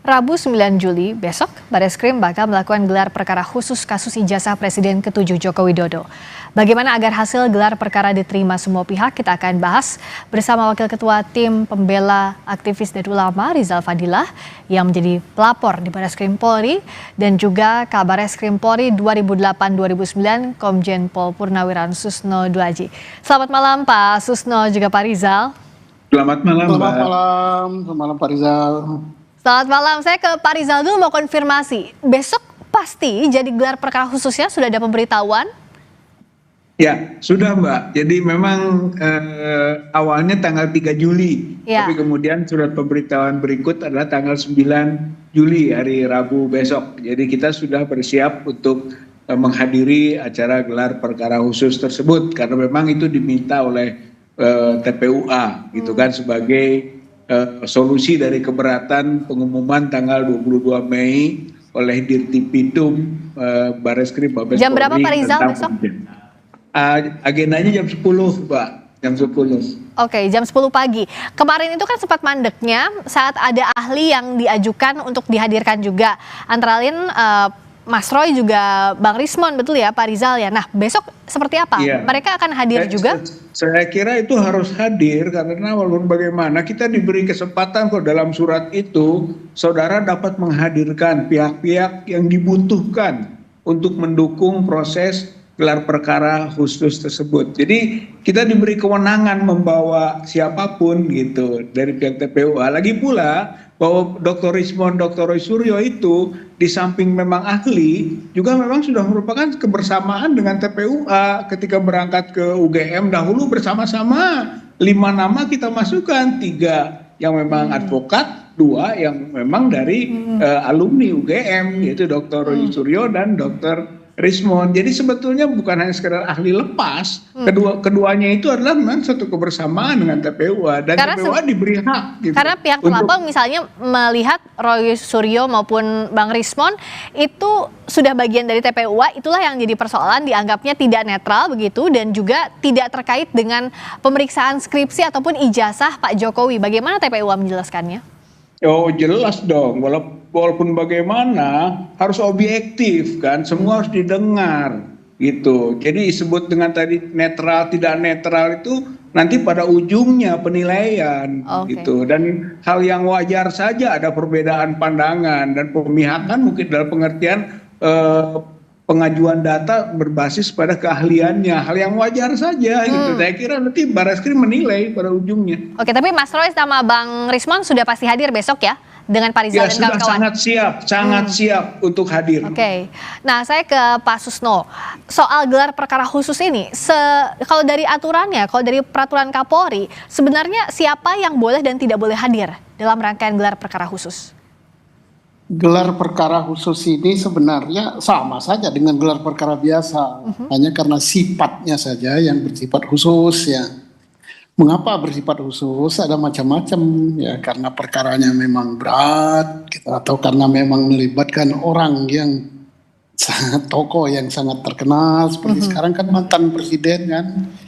Rabu 9 Juli besok, Bareskrim bakal melakukan gelar perkara khusus kasus ijazah Presiden ke-7 Joko Widodo. Bagaimana agar hasil gelar perkara diterima semua pihak, kita akan bahas bersama Wakil Ketua Tim Pembela Aktivis dan Ulama Rizal Fadilah yang menjadi pelapor di Bareskrim Polri dan juga Kabareskrim Polri 2008-2009 Komjen Pol Purnawiran Susno Duaji. Selamat malam Pak Susno juga Pak Rizal. Selamat malam, Selamat malam Pak Rizal. Selamat malam, saya ke Pak Rizal dulu mau konfirmasi. Besok pasti jadi gelar perkara khususnya sudah ada pemberitahuan? Ya, sudah Mbak. Jadi memang awalnya tanggal 3 Juli. Ya. Tapi kemudian surat pemberitahuan berikut adalah tanggal 9 Juli, hari Rabu besok. Jadi kita sudah bersiap untuk menghadiri acara gelar perkara khusus tersebut. Karena memang itu diminta oleh TPUA gitu kan sebagai solusi dari keberatan pengumuman tanggal 22 Mei oleh Dirtipidum Bareskrim Mabes Polri. Jam berapa Pak Rizal besok? Agendanya jam 10 Mbak, jam 10. Oke, jam 10 pagi. Kemarin itu kan sempat mandeknya saat ada ahli yang diajukan untuk dihadirkan juga. Antara lain Mas Roy juga Bang Rismon, betul ya Pak Rizal ya. Nah besok seperti apa? Iya. Mereka akan hadir juga? Saya kira itu harus hadir karena walaupun bagaimana kita diberi kesempatan kok dalam surat itu saudara dapat menghadirkan pihak-pihak yang dibutuhkan untuk mendukung proses gelar perkara khusus tersebut. Jadi kita diberi kewenangan membawa siapapun gitu dari pihak TPUA. Lagi pula bahwa Dr. Rismon, Dr. Roy Suryo itu di samping memang ahli, juga memang sudah merupakan kebersamaan dengan TPUA ketika berangkat ke UGM dahulu bersama-sama 5 nama kita masukkan, 3 yang memang advokat, 2 yang memang dari alumni UGM yaitu Dr. Roy Suryo dan Dr. Rismon. Jadi sebetulnya bukan hanya sekedar ahli lepas, keduanya itu adalah memang satu kebersamaan dengan TPUA dan karena TPUA diberi hak. Gitu, karena pihak pelapor misalnya melihat Roy Suryo maupun Bang Rismon itu sudah bagian dari TPUA, itulah yang jadi persoalan, dianggapnya tidak netral begitu dan juga tidak terkait dengan pemeriksaan skripsi ataupun ijazah Pak Jokowi. Bagaimana TPUA menjelaskannya? Oh jelas dong, walaupun bagaimana harus objektif kan, semua harus didengar gitu. Jadi disebut dengan tadi netral tidak netral itu nanti pada ujungnya penilaian gitu. Dan hal yang wajar saja ada perbedaan pandangan dan pemihakan mungkin dalam pengertian pengajuan data berbasis pada keahliannya, hal yang wajar saja gitu. Saya kira nanti Bareskrim menilai pada ujungnya. Oke, tapi Mas Roy sama Bang Rismon sudah pasti hadir besok ya dengan Pak Rizal dan kawan-kawan? Ya sudah sangat siap untuk hadir. Oke, nah saya ke Pak Susno. Soal gelar perkara khusus ini, kalau dari aturannya, kalau dari peraturan Kapolri, sebenarnya siapa yang boleh dan tidak boleh hadir dalam rangkaian gelar perkara khusus? Gelar perkara khusus ini sebenarnya sama saja dengan gelar perkara biasa, hanya karena sifatnya saja yang bersifat khusus ya. Mengapa bersifat khusus? Ada macam-macam ya, karena perkaranya memang berat gitu, atau karena memang melibatkan orang yang sangat tokoh yang sangat terkenal seperti sekarang kan mantan presiden kan.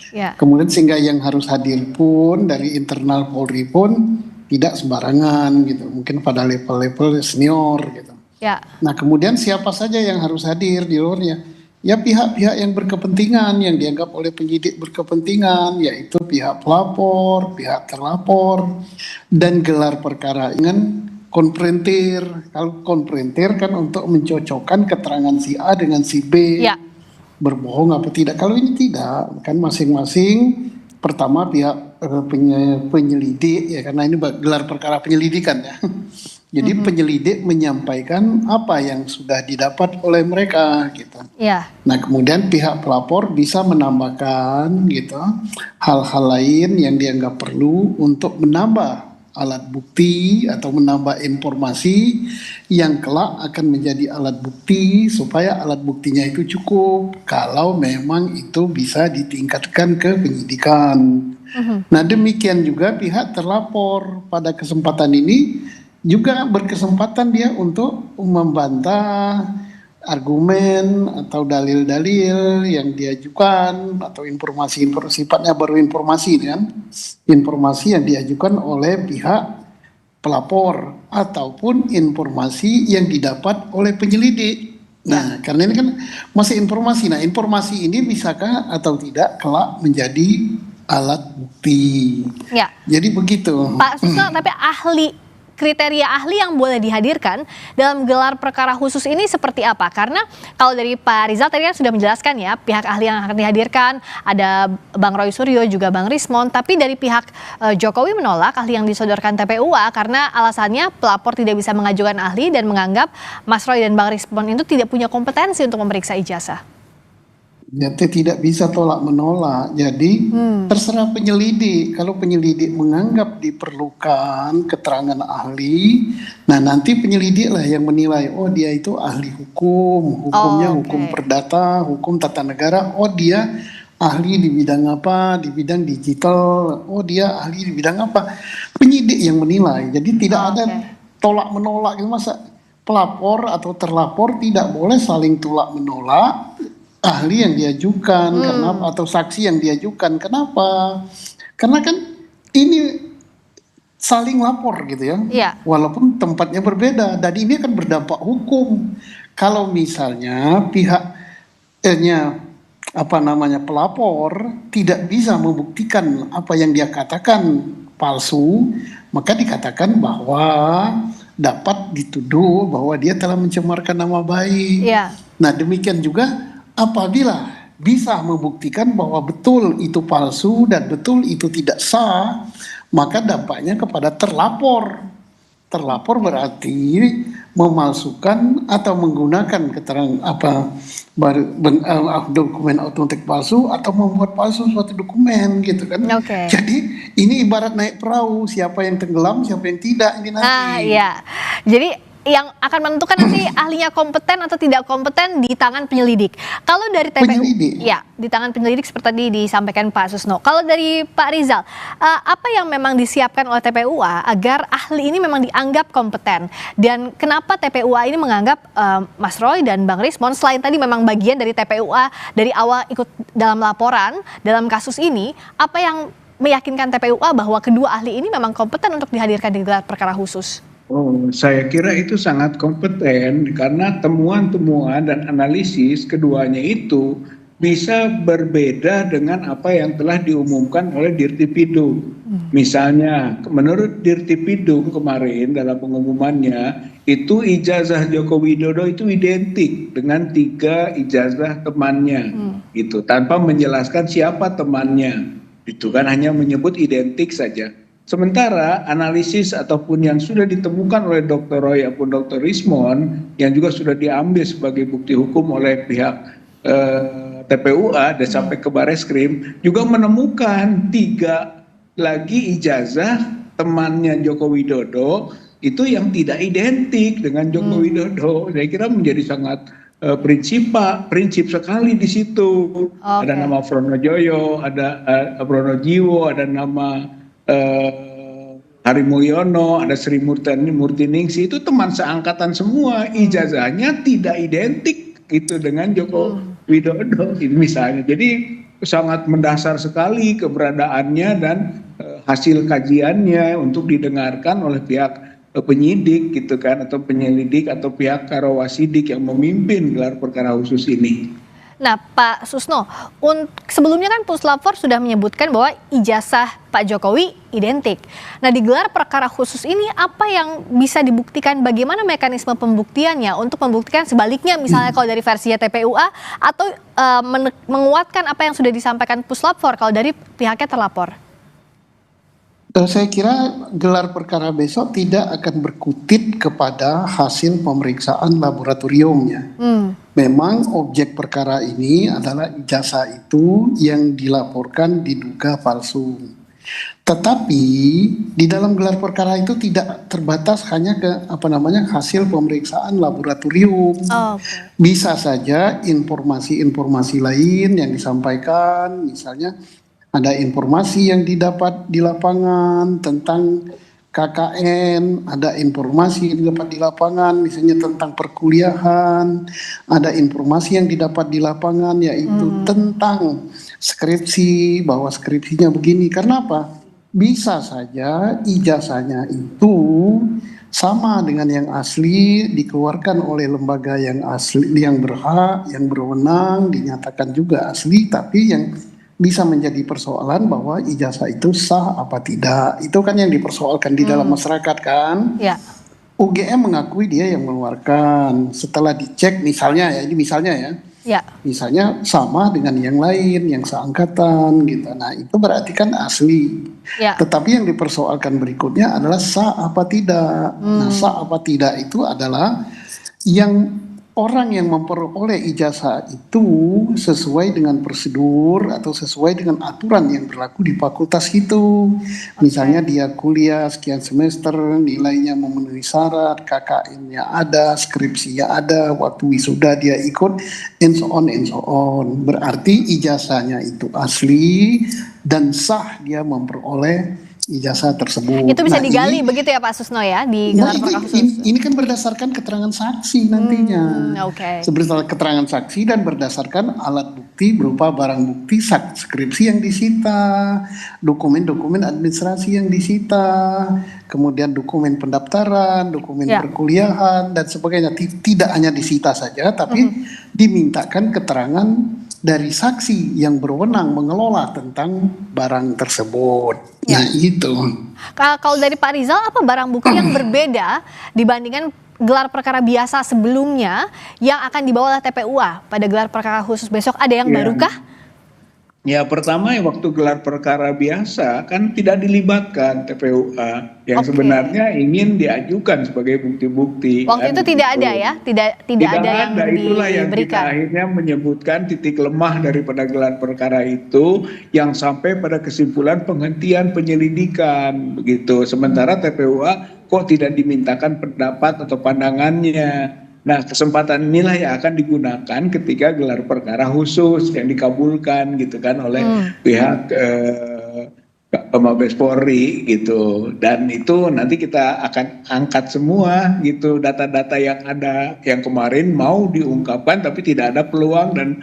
Ya. Kemudian sehingga yang harus hadir pun dari internal Polri pun tidak sembarangan gitu, mungkin pada level-level senior gitu. Ya. Nah kemudian siapa saja yang harus hadir di luarnya? Ya pihak-pihak yang berkepentingan, yang dianggap oleh penyidik berkepentingan, yaitu pihak pelapor, pihak terlapor, dan gelar perkara dengan konfrontir. Kalau konfrontir kan untuk mencocokkan keterangan si A dengan si B, berbohong apa tidak. Kalau ini tidak, kan masing-masing pertama pihak penyelidik ya, karena ini gelar perkara penyelidikan ya. Jadi penyelidik menyampaikan apa yang sudah didapat oleh mereka gitu. Ya. Nah kemudian pihak pelapor bisa menambahkan gitu hal-hal lain yang dianggap perlu untuk menambah alat bukti atau menambah informasi yang kelak akan menjadi alat bukti supaya alat buktinya itu cukup kalau memang itu bisa ditingkatkan ke penyidikan. Nah demikian juga pihak terlapor pada kesempatan ini juga berkesempatan dia untuk membantah argumen atau dalil-dalil yang diajukan atau informasi sifatnya baru informasi kan, informasi yang diajukan oleh pihak pelapor ataupun informasi yang didapat oleh penyelidik. Nah, karena ini kan masih informasi. Nah, informasi ini bisakah atau tidak kelak menjadi alat bukti. Ya. Jadi begitu. Pak Susno, tapi kriteria ahli yang boleh dihadirkan dalam gelar perkara khusus ini seperti apa? Karena kalau dari Pak Rizal tadi kan sudah menjelaskan ya, pihak ahli yang akan dihadirkan ada Bang Roy Suryo juga Bang Rismon, tapi dari pihak Jokowi menolak ahli yang disodorkan TPUA karena alasannya pelapor tidak bisa mengajukan ahli dan menganggap Mas Roy dan Bang Rismon itu tidak punya kompetensi untuk memeriksa ijazah. Jadi tidak bisa tolak menolak. Jadi terserah penyelidik. Kalau penyelidik menganggap diperlukan keterangan ahli, nah nanti penyelidiklah yang menilai. Oh dia itu ahli hukum, hukumnya hukum perdata, hukum tata negara. Oh dia ahli di bidang apa? Di bidang digital. Oh dia ahli di bidang apa? Penyidik yang menilai. Jadi tidak ada tolak menolak. Masa pelapor atau terlapor tidak boleh saling tolak menolak ahli yang diajukan, kenapa, atau saksi yang diajukan. Kenapa? Karena kan ini saling lapor gitu ya. Walaupun tempatnya berbeda dan ini akan berdampak hukum. Kalau misalnya pihaknya pelapor tidak bisa membuktikan apa yang dia katakan palsu, maka dikatakan bahwa dapat dituduh bahwa dia telah mencemarkan nama baik. Nah, demikian juga apabila bisa membuktikan bahwa betul itu palsu dan betul itu tidak sah, maka dampaknya kepada terlapor. Terlapor berarti memalsukan atau menggunakan keterangan dokumen autentik palsu atau membuat palsu suatu dokumen gitu kan. Jadi ini ibarat naik perahu, siapa yang tenggelam, siapa yang tidak ini nanti. Jadi yang akan menentukan nanti ahlinya kompeten atau tidak kompeten di tangan penyelidik. Kalau dari TPU, di tangan penyelidik seperti tadi disampaikan Pak Susno. Kalau dari Pak Rizal, apa yang memang disiapkan oleh TPUA agar ahli ini memang dianggap kompeten? Dan kenapa TPUA ini menganggap Mas Roy dan Bang Rismon selain tadi memang bagian dari TPUA dari awal ikut dalam laporan dalam kasus ini, apa yang meyakinkan TPUA bahwa kedua ahli ini memang kompeten untuk dihadirkan di gelar perkara khusus? Oh, saya kira itu sangat kompeten karena temuan-temuan dan analisis keduanya itu bisa berbeda dengan apa yang telah diumumkan oleh Dirtipidum. Misalnya, menurut Dirtipidum kemarin dalam pengumumannya, itu ijazah Joko Widodo itu identik dengan 3 ijazah temannya, itu tanpa menjelaskan siapa temannya. Itu kan hanya menyebut identik saja. Sementara analisis ataupun yang sudah ditemukan oleh Dr. Roy ataupun Dr. Rismon yang juga sudah diambil sebagai bukti hukum oleh pihak TPUA dan sampai ke Bareskrim juga menemukan 3 lagi ijazah temannya Joko Widodo itu yang tidak identik dengan Joko Widodo. Saya kira menjadi sangat prinsip sekali di situ. Ada nama Pronojoyo, ada Pronojiwo, ada nama Hari Mulyono, ada Sri Murtiningsih, itu teman seangkatan semua, ijazahnya tidak identik itu dengan Joko Widodo ini misalnya. Jadi sangat mendasar sekali keberadaannya dan hasil kajiannya untuk didengarkan oleh pihak penyidik gitu kan, atau penyelidik atau pihak karawasidik yang memimpin gelar perkara khusus ini. Nah, Pak Susno, sebelumnya kan Puslapor sudah menyebutkan bahwa ijazah Pak Jokowi identik. Nah, di gelar perkara khusus ini apa yang bisa dibuktikan? Bagaimana mekanisme pembuktiannya untuk membuktikan sebaliknya, misalnya kalau dari versinya TPUA atau menguatkan apa yang sudah disampaikan Puslapor kalau dari pihaknya terlapor? Saya kira gelar perkara besok tidak akan berkutit kepada hasil pemeriksaan laboratoriumnya. Memang objek perkara ini adalah ijazah itu yang dilaporkan diduga palsu. Tetapi di dalam gelar perkara itu tidak terbatas hanya ke hasil pemeriksaan laboratorium. Bisa saja informasi-informasi lain yang disampaikan, misalnya ada informasi yang didapat di lapangan tentang KKN, ada informasi yang didapat di lapangan misalnya tentang perkuliahan, ada informasi yang didapat di lapangan yaitu tentang skripsi, bahwa skripsinya begini. Karena apa? bisa saja ijazahnya itu sama dengan yang asli, dikeluarkan oleh lembaga yang asli, yang berhak, yang berwenang, dinyatakan juga asli, tapi yang bisa menjadi persoalan bahwa ijazah itu sah apa tidak. Itu kan yang dipersoalkan di dalam masyarakat kan. Ya, UGM mengakui dia yang mengeluarkan. Setelah dicek misalnya ya, ini misalnya ya, ya. misalnya sama dengan yang lain, yang seangkatan gitu. Nah itu berarti kan asli. Ya. Tetapi yang dipersoalkan berikutnya adalah sah apa tidak. Nah sah apa tidak itu adalah yang orang yang memperoleh ijazah itu sesuai dengan prosedur atau sesuai dengan aturan yang berlaku di fakultas itu. Misalnya dia kuliah sekian semester, nilainya memenuhi syarat, KKN-nya ada, skripsinya ada, waktu wisuda dia ikut, and so on and so on. Berarti ijazahnya itu asli dan sah dia memperoleh ijazah tersebut. Itu bisa Nah, digali ini, begitu ya Pak Susno ya di nah gelar perkara khusus. ini kan berdasarkan keterangan saksi nantinya. Oke. Berdasarkan keterangan saksi dan berdasarkan alat bukti berupa barang bukti skripsi yang disita, dokumen-dokumen administrasi yang disita, kemudian dokumen pendaftaran, dokumen Ya. perkuliahan dan sebagainya. Tidak hanya disita saja, tapi dimintakan keterangan dari saksi yang berwenang mengelola tentang barang tersebut. Ya. Nah itu. Kalau dari Pak Rizal, apa barang bukti yang berbeda dibandingkan gelar perkara biasa sebelumnya yang akan dibawa oleh TPUA pada gelar perkara khusus besok? Ada yang Ya. barukah? Ya pertama ya waktu gelar perkara biasa kan tidak dilibatkan TPUA yang Oke. sebenarnya ingin diajukan sebagai bukti-bukti. Waktu kan, itu tidak gitu. ada ya, tidak ada yang Itulah yang kita diberikan. akhirnya menyebutkan titik lemah daripada gelar perkara itu yang sampai pada kesimpulan penghentian penyelidikan begitu. Sementara TPUA kok tidak dimintakan pendapat atau pandangannya. Nah, kesempatan inilah yang akan digunakan ketika gelar perkara khusus yang dikabulkan gitu kan oleh pihak Mabes Polri gitu. Dan itu nanti kita akan angkat semua gitu data-data yang ada yang kemarin mau diungkapkan tapi tidak ada peluang dan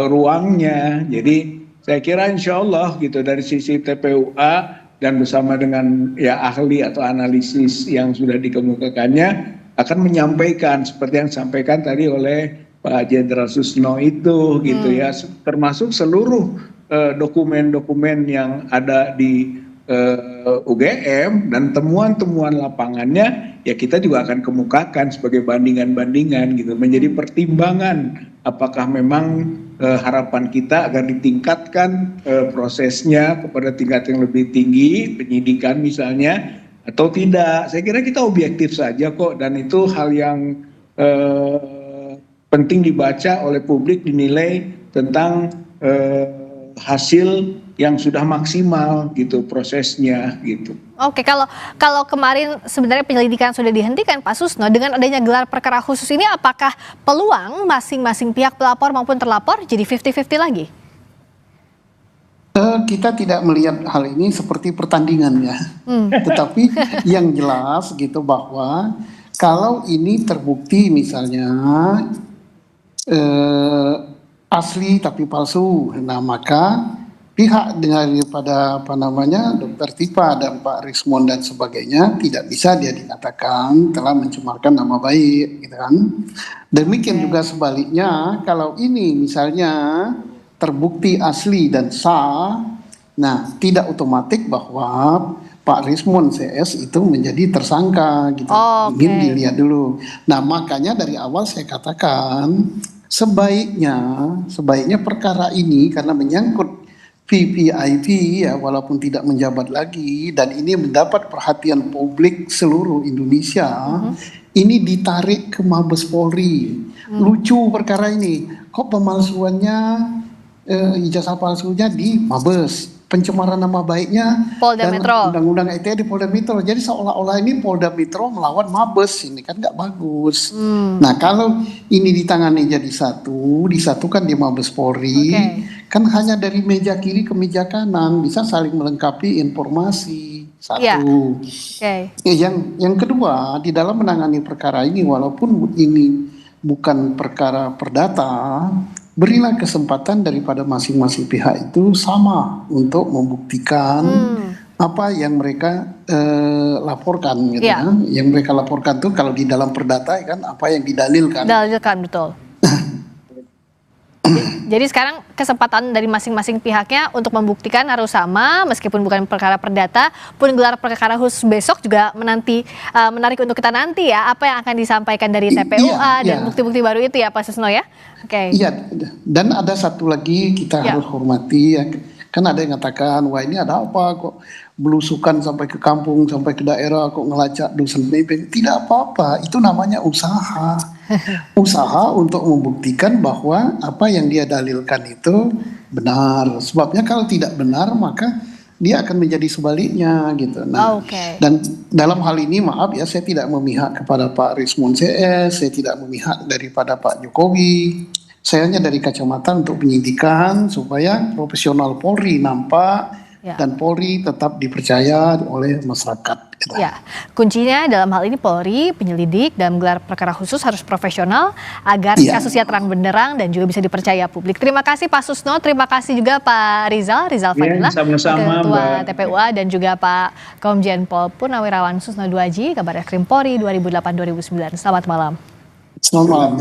ruangnya. Jadi saya kira insya Allah gitu dari sisi TPUA dan bersama dengan ya ahli atau analisis yang sudah dikemukakannya akan menyampaikan seperti yang disampaikan tadi oleh Pak Jenderal Susno itu gitu ya, termasuk seluruh dokumen-dokumen yang ada di UGM dan temuan-temuan lapangannya ya kita juga akan kemukakan sebagai bandingan-bandingan gitu, menjadi pertimbangan apakah memang harapan kita agar ditingkatkan prosesnya kepada tingkat yang lebih tinggi, penyidikan misalnya, atau tidak. Saya kira kita objektif saja kok, dan itu hal yang penting dibaca oleh publik, dinilai tentang hasil yang sudah maksimal gitu prosesnya gitu. Oke, kalau kemarin sebenarnya penyelidikan sudah dihentikan Pak Susno, dengan adanya gelar perkara khusus ini apakah peluang masing-masing pihak pelapor maupun terlapor jadi 50-50 lagi? Kita tidak melihat hal ini seperti pertandingan ya, tetapi yang jelas gitu bahwa kalau ini terbukti misalnya asli tapi palsu, nah maka pihak daripada Dr. Tipa dan Pak Rismond dan sebagainya tidak bisa dia dikatakan telah mencemarkan nama baik, gitu kan? Demikian juga sebaliknya kalau ini misalnya terbukti asli dan sah, nah tidak otomatis bahwa Pak Rismond CS itu menjadi tersangka gitu. Ingin dilihat dulu. Nah makanya dari awal saya katakan sebaiknya perkara ini karena menyangkut VVIP ya walaupun tidak menjabat lagi dan ini mendapat perhatian publik seluruh Indonesia, ini ditarik ke Mabes Polri. Lucu perkara ini, kok pemalsuannya ijazah palsunya di Mabes, pencemaran nama baiknya Polda dan Metro. undang-undang ITE di Polda Metro. Jadi seolah-olah ini Polda Metro melawan Mabes, ini kan nggak bagus. Nah kalau ini ditangani jadi disatukan di Mabes Polri, kan hanya dari meja kiri ke meja kanan bisa saling melengkapi informasi. Satu. Yang kedua di dalam menangani perkara ini walaupun ini bukan perkara perdata, berilah kesempatan daripada masing-masing pihak itu sama untuk membuktikan apa yang mereka laporkan gitu Iya. kan. Yang mereka laporkan tuh kalau di dalam perdata kan apa yang didalilkan. Dalilkan, betul. Jadi sekarang kesempatan dari masing-masing pihaknya untuk membuktikan harus sama, meskipun bukan perkara perdata, pun gelar perkara khusus besok juga menarik untuk kita nanti ya, apa yang akan disampaikan dari TPUA dan bukti-bukti baru itu ya Pak Susno ya? Oke. Iya, dan ada satu lagi kita harus hormati ya. Kan ada yang mengatakan, wah ini ada apa kok belusukan sampai ke kampung, sampai ke daerah, kok ngelacak dosen pembimbing. Tidak apa-apa, itu namanya usaha. Usaha untuk membuktikan bahwa apa yang dia dalilkan itu benar. Sebabnya kalau tidak benar, maka dia akan menjadi sebaliknya gitu. Nah, dan dalam hal ini maaf ya, saya tidak memihak kepada Pak Rismon CS, saya tidak memihak daripada Pak Jokowi. Saya hanya dari kacamata untuk penyidikan supaya profesional Polri nampak dan Polri tetap dipercaya oleh masyarakat. Gitu. Ya, kuncinya dalam hal ini Polri, penyelidik dan gelar perkara khusus harus profesional agar kasusnya terang benderang dan juga bisa dipercaya publik. Terima kasih Pak Susno, terima kasih juga Pak Rizal Fadila, Ketua TPUA dan juga Pak Komjen Pol Purnawirawan Susno Duaji, Kabar Eskrim Polri 2008-2009. Selamat malam. Selamat malam.